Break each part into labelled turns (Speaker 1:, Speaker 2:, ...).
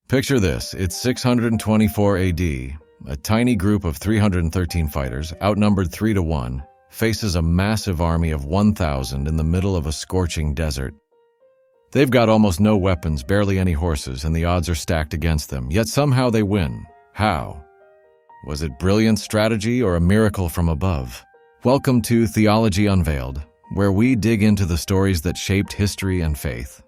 Speaker 1: Picture this, it's 624 AD. A tiny group of 313 fighters, outnumbered 3-1, faces a massive army of 1,000 in the middle of a scorching desert. They've got almost no weapons, barely any horses, and the odds are stacked against them, yet somehow they win. How? Was it brilliant strategy or a miracle from above? Welcome to Theology Unveiled, where we dig into the stories that shaped history and faith.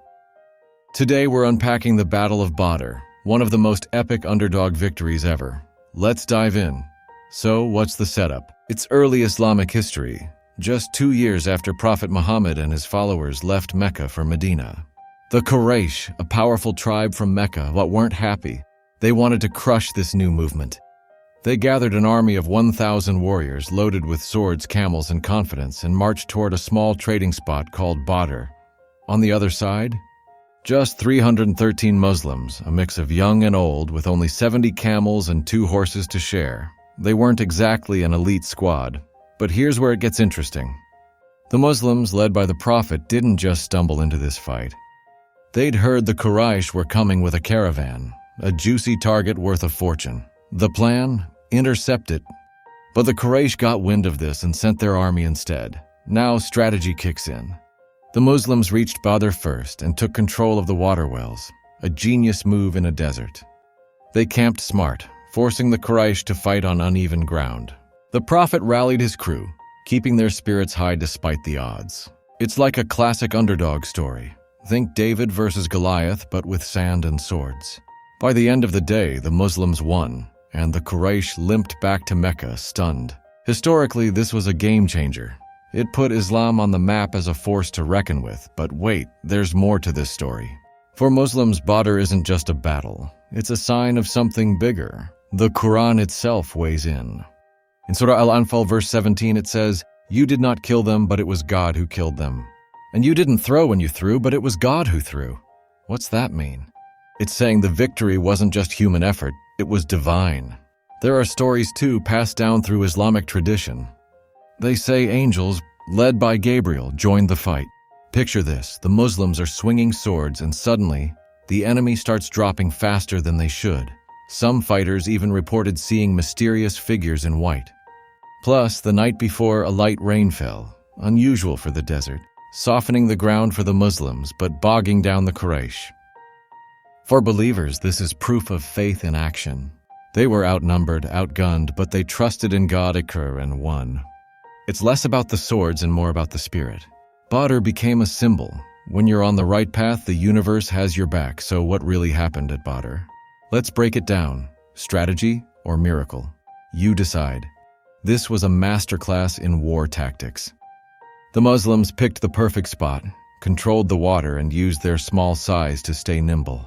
Speaker 1: Today we're unpacking the Battle of Badr, one of the most epic underdog victories ever. Let's dive in. So, what's the setup? It's early Islamic history, just 2 years after Prophet Muhammad and his followers left Mecca for Medina. The Quraysh, a powerful tribe from Mecca, weren't happy. They wanted to crush this new movement. They gathered an army of 1,000 warriors loaded with swords, camels, and confidence and marched toward a small trading spot called Badr. On the other side, just 313 Muslims, a mix of young and old, with only 70 camels and 2 horses to share. They weren't exactly an elite squad, but here's where it gets interesting. The Muslims, led by the Prophet, didn't just stumble into this fight. They'd heard the Quraysh were coming with a caravan, a juicy target worth a fortune. The plan? Intercept it. But the Quraysh got wind of this and sent their army instead. Now strategy kicks in. The Muslims reached Badr first and took control of the water wells, a genius move in a desert. They camped smart, forcing the Quraysh to fight on uneven ground. The Prophet rallied his crew, keeping their spirits high despite the odds. It's like a classic underdog story. Think David versus Goliath, but with sand and swords. By the end of the day, the Muslims won, and the Quraysh limped back to Mecca, stunned. Historically, this was a game changer. It put Islam on the map as a force to reckon with, but wait, there's more to this story. For Muslims, Badr isn't just a battle. It's a sign of something bigger. The Quran itself weighs in. In Surah Al-Anfal, verse 17, it says, "You did not kill them, but it was God who killed them. And you didn't throw when you threw, but it was God who threw." What's that mean? It's saying the victory wasn't just human effort, it was divine. There are stories too passed down through Islamic tradition. They say angels, led by Gabriel, joined the fight. Picture this, the Muslims are swinging swords and suddenly, the enemy starts dropping faster than they should. Some fighters even reported seeing mysterious figures in white. Plus, the night before, a light rain fell, unusual for the desert, softening the ground for the Muslims but bogging down the Quraysh. For believers, this is proof of faith in action. They were outnumbered, outgunned, but they trusted in God and won. It's less about the swords and more about the spirit. Badr became a symbol. When you're on the right path, the universe has your back. So what really happened at Badr? Let's break it down. Strategy or miracle? You decide. This was a masterclass in war tactics. The Muslims picked the perfect spot, controlled the water, and used their small size to stay nimble.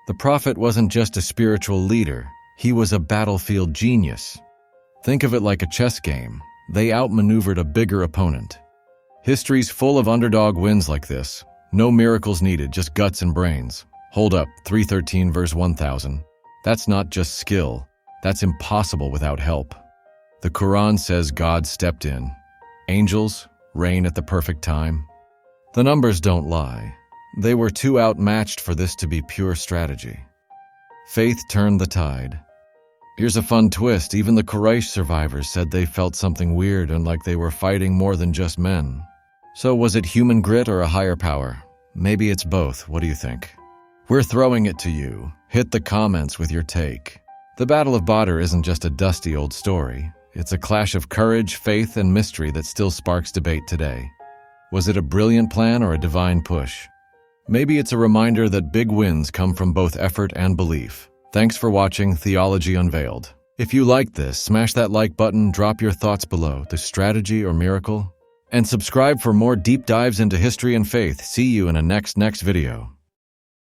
Speaker 1: The Prophet wasn't just a spiritual leader, he was a battlefield genius. Think of it like a chess game. They outmaneuvered a bigger opponent. History's full of underdog wins like this. No miracles needed, just guts and brains. Hold up, 313 verse 1000. That's not just skill. That's impossible without help. The Quran says God stepped in. Angels, rain at the perfect time. The numbers don't lie. They were too outmatched for this to be pure strategy. Faith turned the tide. Here's a fun twist. Even the Quraysh survivors said they felt something weird and like they were fighting more than just men. So was it human grit or a higher power? Maybe it's both. What do you think? We're throwing it to you. Hit the comments with your take. The Battle of Badr isn't just a dusty old story. It's a clash of courage, faith, and mystery that still sparks debate today. Was it a brilliant plan or a divine push? Maybe it's a reminder that big wins come from both effort and belief. Thanks for watching Theology Unveiled. If you liked this, smash that like button, drop your thoughts below, the strategy or miracle, and subscribe for more deep dives into history and faith. See you in a next video.